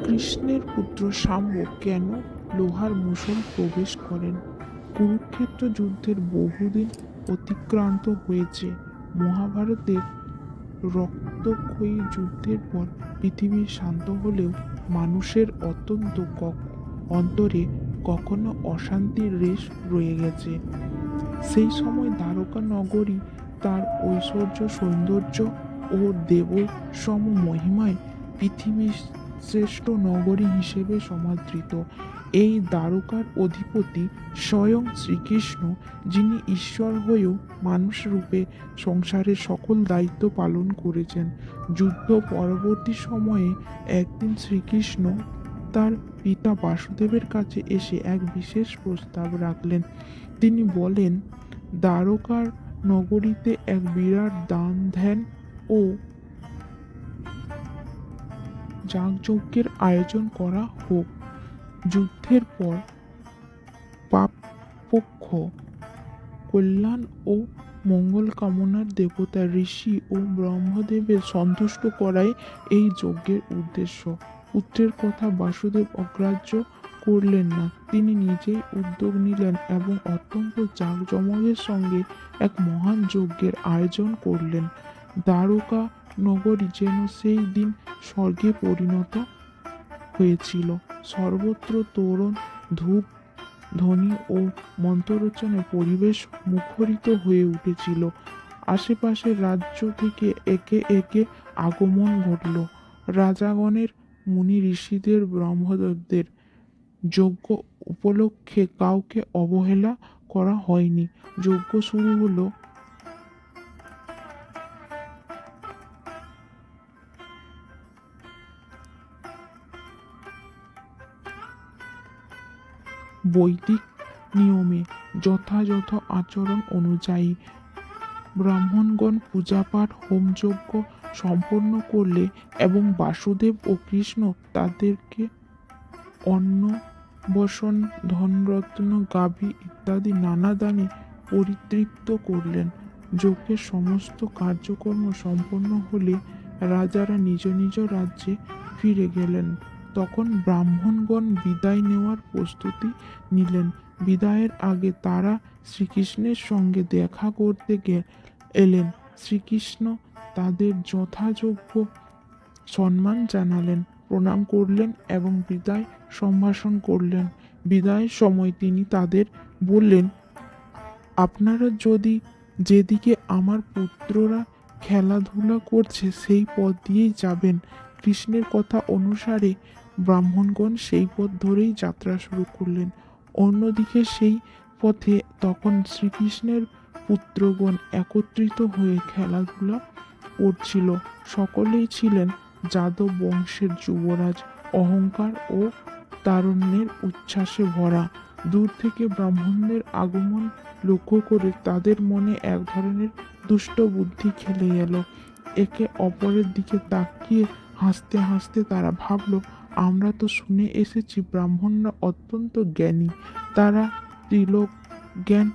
কৃষ্ণের পুত্র শাম্ব কেন লোহার মুষল প্রবেশ করেন? কুরুক্ষেত্র যুদ্ধের বহুদিন অতিক্রান্ত হয়েছে। মহাভারতের রক্তক্ষয়ী যুদ্ধের পর পৃথিবী শান্ত হলেও মানুষের অন্তরে কখনো অশান্তির রেশ রয়ে গেছে। সেই সময় দ্বারকা নগরী তার ঐশ্বর্য, সৌন্দর্য ও দেব সম মহিমায় পৃথিবীর শ্রেষ্ঠ নগরী হিসেবে সমাদৃত। এই দ্বারকার অধিপতি স্বয়ং শ্রীকৃষ্ণ, যিনি ঈশ্বর হয়েও মানুষ রূপে সংসারের সকল দায়িত্ব পালন করেছেন। যুদ্ধ পরবর্তী সময়ে একদিন শ্রীকৃষ্ণ তার পিতা বাসুদেবের কাছে এসে এক বিশেষ প্রস্তাব রাখলেন। তিনি বলেন, দ্বারকার নগরীতে এক বিরাট দান ধ্যান ও যাগযজ্ঞের আয়োজন করা হোক। যুদ্ধের পর পাপপক্ষ কল্যাণ ও মঙ্গল কামনার দেবতা ঋষি ও ব্রহ্মদেবের সন্তুষ্ট করাই এই যজ্ঞের উদ্দেশ্য। পুত্রের কথা বাসুদেব অগ্রাহ্য করলেন না। তিনি নিজেই উদ্যোগ নিলেন এবং অত্যন্ত জাঁকজমকের সঙ্গে এক মহান যজ্ঞের আয়োজন করলেন। দ্বারকা নগরী যেন সেই দিন স্বর্গে পরিণত হয়েছিল। সর্বত্র তোরণ, ধূপ, ধ্বনি ও মন্ত্রোচ্চারণে পরিবেশ মুখরিত হয়ে উঠেছিল। আশেপাশের রাজ্য থেকে একে একে আগমন ঘটল। রাজাগণের, মুনি ঋষিদের, ব্রহ্মদেবদের। যজ্ঞ উপলক্ষে কাউকে অবহেলা করা হয়নি। যজ্ঞ শুরু হলো। বৈদিক নিয়মে যথাযথ আচরণ অনুযায়ী ব্রাহ্মণগণ পূজাপাঠ, হোমযজ্ঞ সম্পন্ন করলে এবং বাসুদেব ও কৃষ্ণ তাদেরকে অন্ন, বসন, ধনরত্ন, গাভী ইত্যাদি নানা দানে পরিতৃপ্ত করলেন। যজ্ঞের সমস্ত কার্যকর্ম সম্পন্ন হলে রাজারা নিজ নিজ রাজ্যে ফিরে গেলেন। তখন ব্রাহ্মণগণ বিদায় নেওয়ার প্রস্তুতি নিলেন। বিদায়ের আগে তারা শ্রীকৃষ্ণের সঙ্গে দেখা করতে এলেন। শ্রীকৃষ্ণ তাদের যথাযোগ্য সম্মান জানালেন, প্রণাম করলেন এবং বিদায় সম্ভাষণ করলেন। বিদায়ের সময় তিনি তাদের বললেন, আপনারা যদি যেদিকে আমার পুত্ররা খেলাধুলা করছে সেই পথ দিয়েই যাবেন। কৃষ্ণের কথা অনুসারে ব্রাহ্মণগণ সেই পথ ধরেই যাত্রা শুরু করলেন। অন্যদিকে সেই পথে তখন শ্রীকৃষ্ণের পুত্রগণ একত্রিত হয়ে খেলাধুলা করছিল। সকলেই ছিলেন যাদব বংশের যুবরাজ, অহংকার ও তারুণ্যের উচ্ছ্বাসে ভরা। দূর থেকে ব্রাহ্মণদের আগমন লক্ষ্য করে তাদের মনে এক ধরনের দুষ্ট বুদ্ধি খেলে গেল। একে অপরের দিকে তাকিয়ে হাসতে হাসতে তারা ভাবল, আমরা তো শুনে এসেছি ব্রাহ্মণরা অত্যন্ত জ্ঞানী। তারা ত্রিলোক জ্ঞান,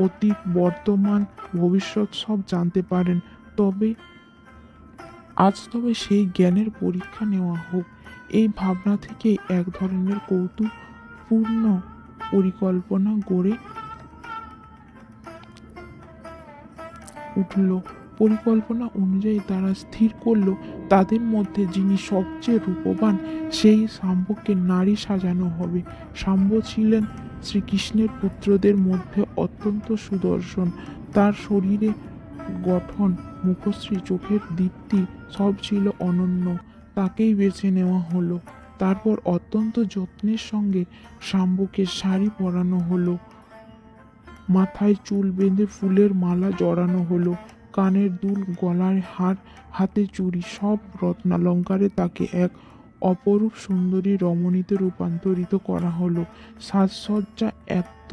অতীত, বর্তমান, ভবিষ্যৎ সব জানতে পারেন। তবে সেই জ্ঞানের পরীক্ষা নেওয়া হোক। এই ভাবনা থেকেই এক ধরনের কৌতুকপূর্ণ পরিকল্পনা গড়ে উঠল। পরিকল্পনা অনুযায়ী তারা স্থির করল, তাদের মধ্যে যিনি সবচেয়ে রূপবান সেই শাম্বকে নারী সাজানো হবে। শাম্ব ছিলেন শ্রীকৃষ্ণের পুত্রদের মধ্যে অত্যন্ত সুদর্শন। তার শরীরে গঠন, মুখশ্রী, চোখের দীপ্তি সব ছিল অনন্য। তাকেই বেছে নেওয়া হলো। তারপর অত্যন্ত যত্নের সঙ্গে শাম্বকে শাড়ি পরানো হলো, মাথায় চুল বেঁধে ফুলের মালা জড়ানো হলো, কানের দুল, গলায় হার, হাতে চুড়ি, সব রত্নালঙ্কারে তাকে এক অপরূপ সুন্দরী রমণীতে রূপান্তরিত করা হলো। সাজসজ্জা এত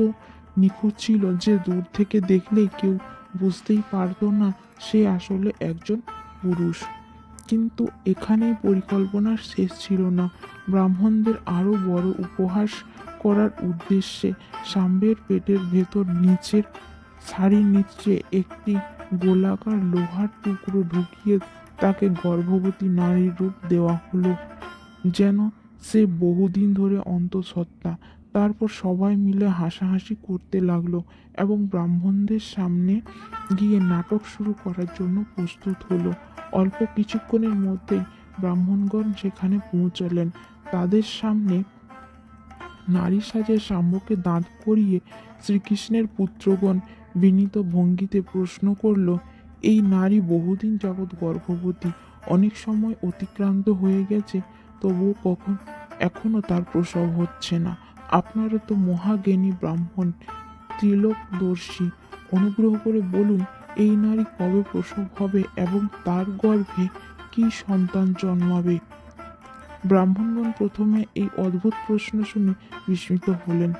নিখুঁত ছিল যে দূর থেকে দেখলেই কেউ বুঝতেই পারত না সে আসলে একজন পুরুষ। কিন্তু এখানেই পরিকল্পনার শেষ ছিল না। ব্রাহ্মণদের আরও বড় উপহাস করার উদ্দেশ্যে শাম্বের পেটের ভেতর নিচের শাড়ির নিচে একটি গোলাকার লোহার টুকরো ঢুকিয়ে তাকে গর্ভবতী নারীর রূপ দেওয়া হলো, যেন সে বহুদিন ধরে অন্তঃসত্ত্বা। তারপর সবাই মিলে হাসাহাসি করতে লাগলো এবং ব্রাহ্মণদের সামনে গিয়ে নাটক শুরু করার জন্য প্রস্তুত হলো। অল্প কিছুক্ষণের মধ্যেই ব্রাহ্মণগণ সেখানে পৌঁছালেন। তাদের সামনে নারী সাজে শাম্বকে দাঁড় করিয়ে শ্রীকৃষ্ণের পুত্রগণ বিনীত ভঙ্গিতে প্রশ্ন করল, এই নারী বহুদিন যাবৎ গর্ভবতী, অনেক সময় অতিক্রান্ত হয়ে গেছে, তবুও এখনো তার প্রসব হচ্ছে না। আপনারা তো মহাজ্ঞানী ব্রাহ্মণ, ত্রিলোকদর্শী, অনুগ্রহ করে বলুন এই নারী কবে প্রসব হবে এবং তার গর্ভে কি সন্তান জন্মাবে? ব্রাহ্মণগণ প্রথমে এই অদ্ভুত প্রশ্ন শুনে বিস্মিত হলেন,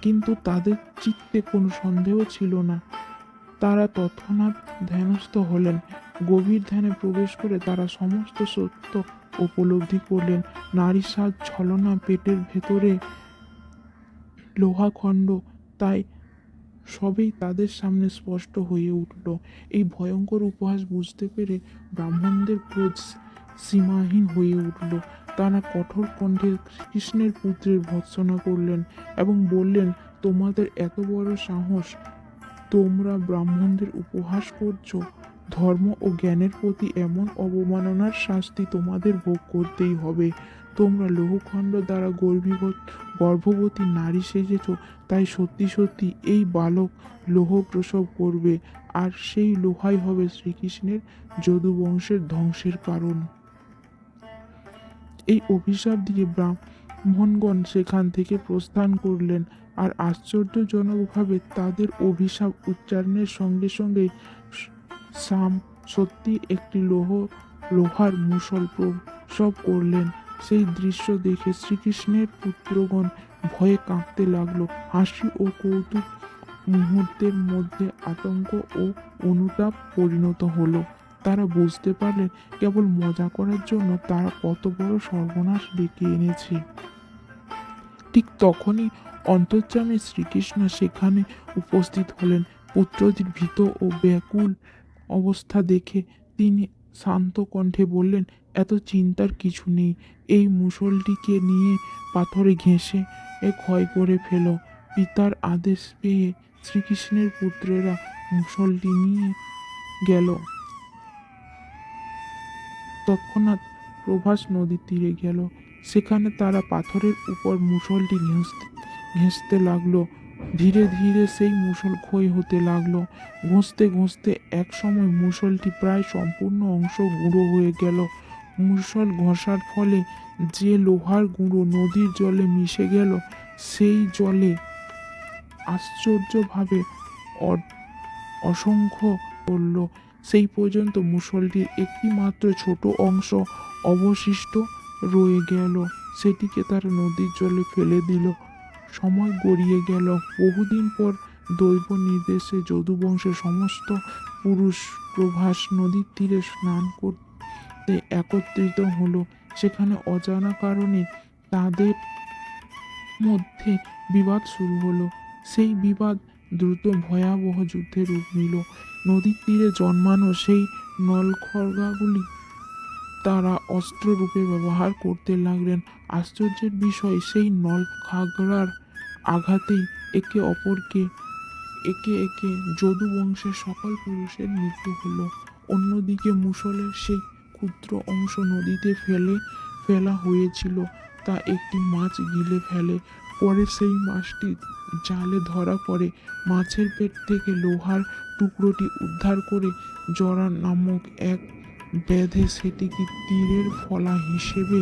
কিন্তু তাদের চিত্তে কোনো সন্দেহ ছিল না। তারা তৎক্ষণাৎ ধ্যানস্থ হলেন। গভীর ধ্যানে প্রবেশ করে তারা সমস্ত সত্য উপলব্ধি করলেন। নারী সাজ ছলনা, পেটের ভেতরে লোহাখণ্ড, তাই সবই তাদের সামনে স্পষ্ট হয়ে উঠল। এই ভয়ঙ্কর উপহাস বুঝতে পেরে ব্রাহ্মণদের ক্রোধ সীমাহীন হয়ে উঠল। তারা কঠোর কণ্ঠে কৃষ্ণের পুত্রের ভর্ৎসনা করলেন এবং বললেন, তোমাদের এত বড় সাহস, তোমরা ব্রাহ্মণদের উপহাস করছো? ধর্ম ও জ্ঞানের প্রতি এমন অবমাননার শাস্তি তোমাদের ভোগ করতেই হবে। তোমরা লৌহখণ্ড দ্বারা গর্ভবতী নারী সেজেছ, তাই সত্যি সত্যি এই বালক লৌহ প্রসব করবে, আর সেই লোহাই হবে শ্রীকৃষ্ণের যদুবংশের ধ্বংসের কারণ। এই অভিশাপ দিয়ে ব্রাহ্মণগণ সেখান থেকে প্রস্থান করলেন, আর আশ্চর্যজনকভাবে তাদের অভিশাপ উচ্চারণের সঙ্গে সঙ্গেই সাম সত্যি একটি লোহার মুষল প্রসব করলেন। সেই দৃশ্য দেখে শ্রীকৃষ্ণের পুত্রগণ ভয়ে কাঁপতে লাগলো। হাসি ও কৌতুক মুহূর্তের মধ্যে আতঙ্ক ও অনুতাপ পরিণত হলো। তারা বুঝতে পারলেন কেবল মজা করার জন্য তারা কত বড় সর্বনাশ ডেকে এনেছে। ঠিক তখনই অন্তর্যামী শ্রীকৃষ্ণ সেখানে উপস্থিত হলেন। পুত্রটির ভীত ও ব্যাকুল অবস্থা দেখে তিনি শান্ত কণ্ঠে বললেন, এত চিন্তার কিছু নেই, এই মুষলটিকে নিয়ে পাথরে ঘেঁষে ক্ষয় করে ফেলো। পিতার আদেশ পেয়ে শ্রীকৃষ্ণের পুত্রেরা মুষলটি নিয়ে গেল। তৎক্ষণাৎ প্রভাস নদীর তীরে গেল। সেখানে তারা পাথরের উপর মুষলটি ঘেঁষতে লাগলো। ধীরে ধীরে সেই মুষল ক্ষয় হতে লাগলো। ঘষতে ঘষতে এক সময় মুষলটি প্রায় সম্পূর্ণ অংশ গুঁড়ো হয়ে গেল। মুষল ঘষার ফলে যে লোহার গুঁড়ো নদীর জলে মিশে গেল, সেই জলে আশ্চর্যভাবে অসংখ্য পড়ল। সেই পর্যন্ত মুষলটির একটি মাত্র ছোট অংশ অবশিষ্ট রয়ে গেল। সেটিকে তারা নদীর জলে ফেলে দিল। সময় গড়িয়ে গেল। বহুদিন পর দৈব নির্দেশে যদুবংশের সমস্ত পুরুষ প্রভাস নদীর তীরে স্নান করতে একত্রিত হলো। সেখানে অজানা কারণে তাদের মধ্যে বিবাদ শুরু হলো। সেই বিবাদ দ্রুত ভয়াবহ যুদ্ধে রূপ নিল। নদীর তীরে জন্মানো সেই নলখড়গাগুলি তারা অস্ত্ররূপে ব্যবহার করতে লাগলেন। আশ্চর্যের বিষয়, সেই নলখাগড়ার আঘাতেই একে একে যদুবংশের সকল পুরুষের মৃত্যু হলো। অন্যদিকে মুষলের সেই ক্ষুদ্র অংশ নদীতে ফেলা হয়েছিল, তা একটি মাছ গিলে ফেলে। পরে সেই মাছটি জালে ধরা পড়ে। মাছের পেট থেকে লোহার টুকরোটি উদ্ধার করে জরা নামক এক বেঁধে সেটিকে তীরের ফলা হিসেবে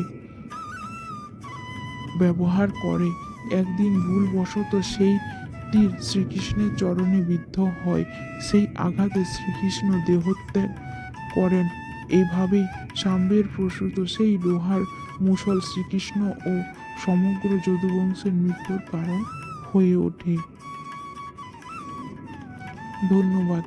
ব্যবহার করে। একদিন ভুলবশত সেই তীর শ্রীকৃষ্ণের চরণে বিদ্ধ হয়। সেই আঘাতে শ্রীকৃষ্ণ দেহত্যাগ করেন। এভাবেই শাম্বের প্রসূত সেই লোহার মুষল শ্রীকৃষ্ণ ও সমগ্র যদুবংশের মৃত্যুর কারণ হয়ে ওঠে। ধন্যবাদ।